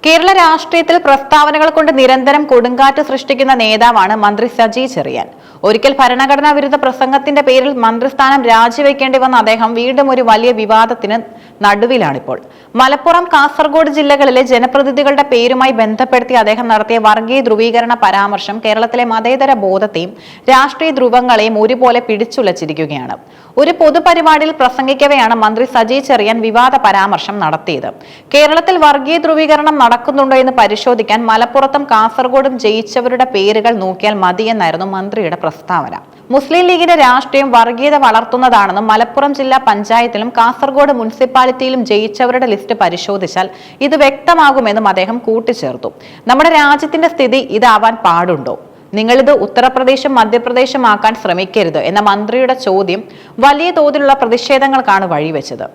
കേരള രാഷ്ട്രീയത്തിൽ പ്രസ്താവനകൾ കൊണ്ട് നിരന്തരം കൊടുങ്കാറ്റ് സൃഷ്ടിക്കുന്ന നേതാവാണ് മന്ത്രി സജി ചെറിയാൻ. ഒരിക്കൽ ഭരണഘടനാ വിരുദ്ധ പ്രസംഗത്തിന്റെ പേരിൽ മന്ത്രിസ്ഥാനം രാജിവെക്കേണ്ടി വന്ന അദ്ദേഹം വീണ്ടും ഒരു വലിയ വിവാദത്തിന് നടുവിലാണിപ്പോൾ. മലപ്പുറം, കാസർഗോഡ് ജില്ലകളിലെ ജനപ്രതിനിധികളുടെ പേരുമായി ബന്ധപ്പെടുത്തി അദ്ദേഹം നടത്തിയ വർഗീയ ധ്രുവീകരണ പരാമർശം കേരളത്തിലെ മതേതര ബോധത്തെയും രാഷ്ട്രീയ ധ്രുവങ്ങളെയും ഒരുപോലെ പിടിച്ചുലച്ചിരിക്കുകയാണ്. ഒരു പൊതുപരിപാടിയിൽ പ്രസംഗിക്കവെയാണ് മന്ത്രി സജി ചെറിയാൻ വിവാദ പരാമർശം നടത്തിയത്. കേരളത്തിൽ വർഗീയ ധ്രുവീകരണം നടക്കുന്നുണ്ടോ എന്ന് പരിശോധിക്കാൻ മലപ്പുറത്തും കാസർഗോഡും ജയിച്ചവരുടെ പേരുകൾ നോക്കിയാൽ മതിയെന്നായിരുന്നു മന്ത്രിയുടെ പ്രസ്താവന. മുസ്ലിം ലീഗിന്റെ രാഷ്ട്രീയം വർഗീയത വളർത്തുന്നതാണെന്നും മലപ്പുറം ജില്ലാ പഞ്ചായത്തിലും കാസർഗോഡ് മുനിസിപ്പാലിറ്റിയിലും ജയിച്ചവരുടെ ലിസ്റ്റ് പരിശോധിച്ചാൽ ഇത് വ്യക്തമാകുമെന്നും അദ്ദേഹം കൂട്ടിച്ചേർത്തു. നമ്മുടെ രാജ്യത്തിന്റെ സ്ഥിതി ഇതാവാൻ പാടുണ്ടോ? നിങ്ങളിത് ഉത്തർപ്രദേശും മധ്യപ്രദേശും ആക്കാൻ ശ്രമിക്കരുത് എന്ന മന്ത്രിയുടെ ചോദ്യം വലിയ തോതിലുള്ള പ്രതിഷേധങ്ങൾക്കാണ് വഴിവെച്ചത്.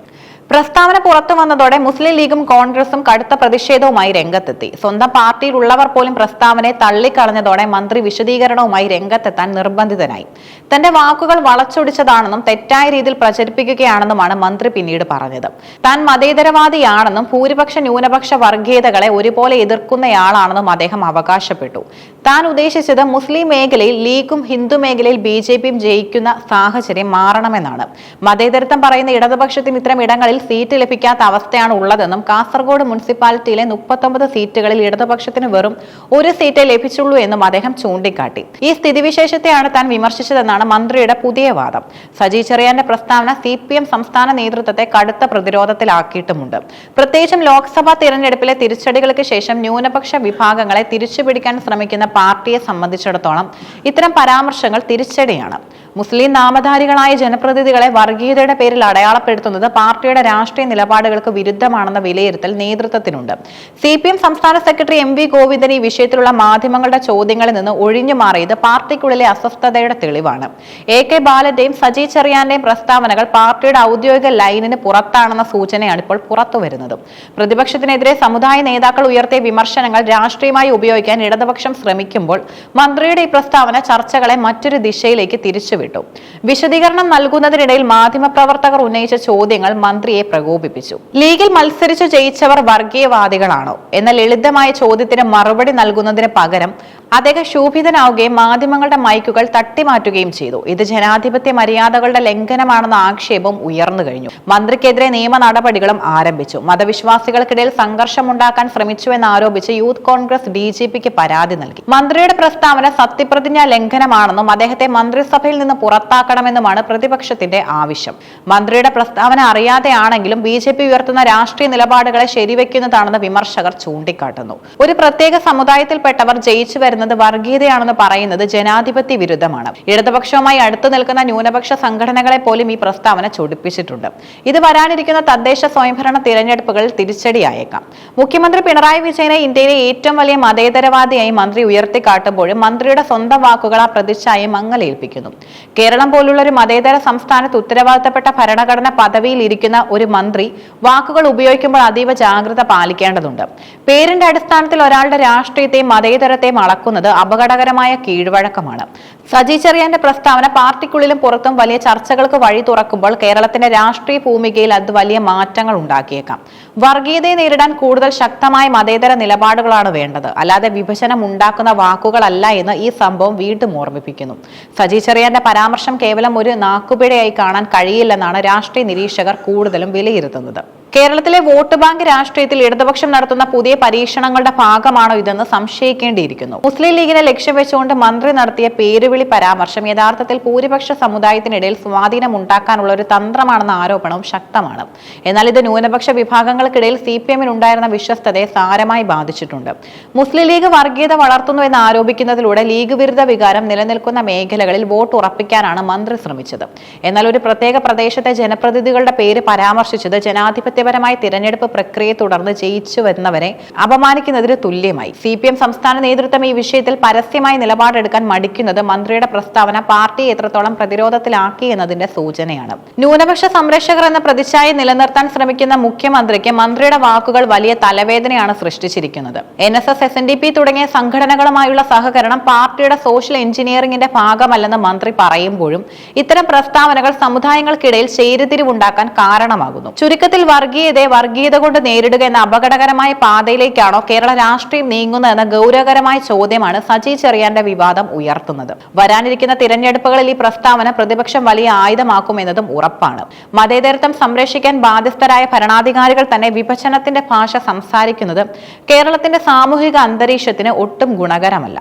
പ്രസ്താവന പുറത്തു വന്നതോടെ മുസ്ലിം ലീഗും കോൺഗ്രസും കടുത്ത പ്രതിഷേധവുമായി രംഗത്തെത്തി. സ്വന്തം പാർട്ടിയിലുള്ളവർ പോലും പ്രസ്താവനയെ തള്ളിക്കളഞ്ഞതോടെ മന്ത്രി വിശദീകരണവുമായി രംഗത്തെത്താൻ നിർബന്ധിതനായി. തന്റെ വാക്കുകൾ വളച്ചൊടിച്ചതാണെന്നും തെറ്റായ രീതിയിൽ പ്രചരിപ്പിക്കുകയാണെന്നുമാണ് മന്ത്രി പിന്നീട് പറഞ്ഞത്. താൻ മതേതരവാദിയാണെന്നും ഭൂരിപക്ഷ ന്യൂനപക്ഷ വർഗീയതകളെ ഒരുപോലെ എതിർക്കുന്നയാളാണെന്നും അദ്ദേഹം അവകാശപ്പെട്ടു. താൻ ഉദ്ദേശിച്ചത് മുസ്ലിം മേഖലയിൽ ലീഗും ഹിന്ദു മേഖലയിൽ BJPയും ജയിക്കുന്ന സാഹചര്യം മാറണമെന്നാണ്. മതേതരത്വം പറയുന്ന ഇടതുപക്ഷത്തിന് ഇത്തരം ഇടങ്ങളിൽ സീറ്റ് ലഭിക്കാത്ത അവസ്ഥയാണ് ഉള്ളതെന്നും കാസർഗോഡ് മുനിസിപ്പാലിറ്റിയിലെ 39 സീറ്റുകളിൽ ഇടതുപക്ഷത്തിന് വെറും ഒരു സീറ്റേ ലഭിച്ചുള്ളൂ എന്നും അദ്ദേഹം ചൂണ്ടിക്കാട്ടി. ഈ സ്ഥിതിവിശേഷത്തെയാണ് താൻ വിമർശിച്ചതെന്നാണ് മന്ത്രിയുടെ പുതിയ വാദം. സജി ചെറിയാന്റെ പ്രസ്താവന CPM സംസ്ഥാന നേതൃത്വത്തെ കടുത്ത പ്രതിരോധത്തിലാക്കിയിട്ടുമുണ്ട്. പ്രത്യേകിച്ചും ലോക്സഭാ തിരഞ്ഞെടുപ്പിലെ തിരിച്ചടികൾക്ക് ശേഷം ന്യൂനപക്ഷ വിഭാഗങ്ങളെ തിരിച്ചുപിടിക്കാൻ ശ്രമിക്കുന്ന പാർട്ടിയെ സംബന്ധിച്ചിടത്തോളം ഇത്തരം പരാമർശങ്ങൾ തിരിച്ചടിയാണ്. മുസ്ലിം നാമധാരികളായ ജനപ്രതിനിധികളെ വർഗീയതയുടെ പേരിൽ അടയാളപ്പെടുത്തുന്നത് പാർട്ടിയുടെ രാഷ്ട്രീയ നിലപാടുകൾക്ക് വിരുദ്ധമാണെന്ന വിലയിരുത്തൽ നേതൃത്വത്തിനുണ്ട്. CPM സംസ്ഥാന സെക്രട്ടറി MV ഗോവിന്ദൻ ഈ വിഷയത്തിലുള്ള മാധ്യമങ്ങളുടെ ചോദ്യങ്ങളിൽ നിന്ന് ഒഴിഞ്ഞു മാറിയത് പാർട്ടിക്കുള്ളിലെ അസ്വസ്ഥതയുടെ തെളിവാണ്. AK ബാലന്റെയും സജി ചെറിയാന്റെയും പ്രസ്താവനകൾ പാർട്ടിയുടെ ഔദ്യോഗിക ലൈനിന് പുറത്താണെന്ന സൂചനയാണ് ഇപ്പോൾ പുറത്തുവരുന്നത്. പ്രതിപക്ഷത്തിനെതിരെ സമുദായ നേതാക്കൾ ഉയർത്തിയ വിമർശനങ്ങൾ രാഷ്ട്രീയമായി ഉപയോഗിക്കാൻ ഇടതുപക്ഷം ശ്രമിക്കുമ്പോൾ മന്ത്രിയുടെ ഈ പ്രസ്താവന ചർച്ചകളെ മറ്റൊരു ദിശയിലേക്ക് തിരിച്ചുവിട്ടു. വിശദീകരണം നൽകുന്നതിനിടയിൽ മാധ്യമപ്രവർത്തകർ ഉന്നയിച്ച ചോദ്യങ്ങൾ മന്ത്രിയെ പ്രകോപിപ്പിച്ചു. ലീഗിൽ മത്സരിച്ചു ജയിച്ചവർ വർഗീയവാദികളാണോ എന്ന ലളിതമായ ചോദ്യത്തിന് മറുപടി നൽകുന്നതിന് പകരം അദ്ദേഹം ശോഭിതനാവുകയും മാധ്യമങ്ങളുടെ മൈക്കുകൾ തട്ടിമാറ്റുകയും ചെയ്തു. ഇത് ജനാധിപത്യ മര്യാദകളുടെ ലംഘനമാണെന്ന ആക്ഷേപം ഉയർന്നു കഴിഞ്ഞു. മന്ത്രിക്കെതിരെ നിയമ നടപടികളും ആരംഭിച്ചു. മതവിശ്വാസികൾക്കിടയിൽ സംഘർഷമുണ്ടാക്കാൻ ശ്രമിച്ചുവെന്നാരോപിച്ച് യൂത്ത് കോൺഗ്രസ് DGPക്ക് പരാതി നൽകി. മന്ത്രിയുടെ പ്രസ്താവന സത്യപ്രതിജ്ഞാ ലംഘനമാണെന്നും അദ്ദേഹത്തെ മന്ത്രിസഭയിൽ നിന്ന് പുറത്താക്കണമെന്നുമാണ് പ്രതിപക്ഷത്തിന്റെ ആവശ്യം. മന്ത്രിയുടെ പ്രസ്താവന അറിയാതെയാണെങ്കിലും BJP ഉയർത്തുന്ന രാഷ്ട്രീയ നിലപാടുകളെ ശരിവെക്കുന്നതാണെന്ന് വിമർശകർ ചൂണ്ടിക്കാട്ടുന്നു. ഒരു പ്രത്യേക സമുദായത്തിൽപ്പെട്ടവർ ജയിച്ചു വരുന്നത് വർഗീയതയാണെന്ന് പറയുന്നത് ജനാധിപത്യ വിരുദ്ധമാണ്. ഇടതുപക്ഷവുമായി അടുത്തു നിൽക്കുന്ന ന്യൂനപക്ഷ സംഘടനകളെ പോലും ഈ പ്രസ്താവന ചൊടിപ്പിച്ചിട്ടുണ്ട്. ഇത് വരാനിരിക്കുന്ന തദ്ദേശ സ്വയംഭരണ തിരഞ്ഞെടുപ്പുകളിൽ തിരിച്ചടിയായേക്കാം. മുഖ്യമന്ത്രി പിണറായി വിജയനെ ഇന്ത്യയിലെ ഏറ്റവും വലിയ മതേതരവാദിയായി മന്ത്രി ഉയർത്തിക്കാട്ടുമ്പോഴും മന്ത്രിയുടെ സ്വന്തം വാക്കുകൾ ആ പ്രതിച്ഛായയെ മങ്ങലേൽപ്പിക്കുന്നു. കേരളം പോലുള്ള ഒരു മതേതര സംസ്ഥാനത്ത് ഉത്തരവാദിത്തപ്പെട്ട ഭരണഘടന പദവിയിൽ ഇരിക്കുന്ന ഒരു മന്ത്രി വാക്കുകൾ ഉപയോഗിക്കുമ്പോൾ അതീവ ജാഗ്രത പാലിക്കേണ്ടതുണ്ട്. പേരിന്റെ അടിസ്ഥാനത്തിൽ ഒരാളുടെ രാഷ്ട്രീയത്തെയും മതേതരത്തെയും അളക്കുന്നത് അപകടകരമായ കീഴ്വഴക്കമാണ്. സജി ചെറിയാന്റെ പ്രസ്താവന പാർട്ടിക്കുള്ളിലും പുറത്തും വലിയ ചർച്ചകൾക്ക് വഴി തുറക്കുമ്പോൾ കേരളത്തിന്റെ രാഷ്ട്രീയ ഭൂമികയിൽ അത് വലിയ മാറ്റങ്ങൾ ഉണ്ടാക്കിയേക്കാം. വർഗീയതയെ നേരിടാൻ കൂടുതൽ ശക്തമായ മതേതര നിലപാടുകളാണ് വേണ്ടത്, അല്ലാതെ വിഭജനം ഉണ്ടാക്കുന്ന വാക്കുകളല്ല എന്ന് ഈ സംഭവം വീണ്ടും ഓർമ്മിപ്പിക്കുന്നു. സജി ചെറിയാന്റെ പരാമർശം കേവലം ഒരു നാക്കുപിഴയായി കാണാൻ കഴിയില്ലെന്നാണ് രാഷ്ട്രീയ നിരീക്ഷകർ കൂടുതലും വിലയിരുത്തുന്നത്. കേരളത്തിലെ വോട്ട് ബാങ്ക് രാഷ്ട്രീയത്തിൽ ഇടതുപക്ഷം നടത്തുന്ന പുതിയ പരീക്ഷണങ്ങളുടെ ഭാഗമാണോ ഇതെന്ന് സംശയിക്കേണ്ടിയിരിക്കുന്നു. മുസ്ലിം ലീഗിനെ ലക്ഷ്യം വെച്ചുകൊണ്ട് മന്ത്രി നടത്തിയ പേരുവിളി പരാമർശം യഥാർത്ഥത്തിൽ ഭൂരിപക്ഷ സമുദായത്തിനിടയിൽ സ്വാധീനം ഉണ്ടാക്കാനുള്ള ഒരു തന്ത്രമാണെന്ന ആരോപണവും ശക്തമാണ്. എന്നാൽ ഇത് ന്യൂനപക്ഷ വിഭാഗങ്ങൾക്കിടയിൽ CPMനുണ്ടായിരുന്ന വിശ്വസ്തതയെ സാരമായി ബാധിച്ചിട്ടുണ്ട്. മുസ്ലിം ലീഗ് വർഗീയത വളർത്തുന്നു എന്ന് ആരോപിക്കുന്നതിലൂടെ ലീഗ് വിരുദ്ധ വികാരം നിലനിൽക്കുന്ന മേഖലകളിൽ വോട്ട് ഉറപ്പിക്കാനാണ് മന്ത്രി ശ്രമിച്ചത്. എന്നാൽ ഒരു പ്രത്യേക പ്രദേശത്തെ ജനപ്രതിനിധികളുടെ പേര് പരാമർശിച്ചത് ജനാധിപത്യ പരമായ തിരഞ്ഞെടുപ്പ് പ്രക്രിയയെ തുടർന്ന് ജയിച്ചു വരുന്നവരെ അപമാനിക്കുന്നതിന് തുല്യമായി. CPM സംസ്ഥാന നേതൃത്വം ഈ വിഷയത്തിൽ പരസ്യമായി നിലപാടെടുക്കാൻ മടിക്കുന്നത് മന്ത്രിയുടെ പ്രസ്താവന പാർട്ടിയെ എത്രത്തോളം പ്രതിരോധത്തിലാക്കി എന്നതിന്റെ സൂചനയാണ്. ന്യൂനപക്ഷ സംരക്ഷകർ എന്ന പ്രതിച്ഛായ നിലനിർത്താൻ ശ്രമിക്കുന്ന മുഖ്യമന്ത്രിക്ക് മന്ത്രിയുടെ വാക്കുകൾ വലിയ തലവേദനയാണ് സൃഷ്ടിച്ചിരിക്കുന്നത്. NSS, SNDP തുടങ്ങിയ സംഘടനകളുമായുള്ള സഹകരണം പാർട്ടിയുടെ സോഷ്യൽ എഞ്ചിനീയറിംഗിന്റെ ഭാഗമല്ലെന്ന് മന്ത്രി പറയുമ്പോഴും ഇത്തരം പ്രസ്താവനകൾ സമുദായങ്ങൾക്കിടയിൽ ചേരിതിരിവുണ്ടാക്കാൻ കാരണമാകുന്നു. ചുരുക്കത്തിൽ വർഗീയതയെ വർഗീയത കൊണ്ട് നേരിടുക എന്ന അപകടകരമായ പാതയിലേക്കാണോ കേരള രാഷ്ട്രീയം നീങ്ങുന്നതെന്ന ഗൗരവകരമായ ചോദ്യമാണ് സജി ചെറിയാന്റെ വിവാദം ഉയർത്തുന്നത്. വരാനിരിക്കുന്ന തിരഞ്ഞെടുപ്പുകളിൽ ഈ പ്രസ്താവന പ്രതിപക്ഷം വലിയ ആയുധമാക്കുമെന്നതും ഉറപ്പാണ്. മതേതരത്വം സംരക്ഷിക്കാൻ ബാധ്യസ്ഥരായ ഭരണാധികാരികൾ തന്നെ വിഭജനത്തിന്റെ ഭാഷ സംസാരിക്കുന്നത് കേരളത്തിന്റെ സാമൂഹിക അന്തരീക്ഷത്തിന് ഒട്ടും ഗുണകരമല്ല.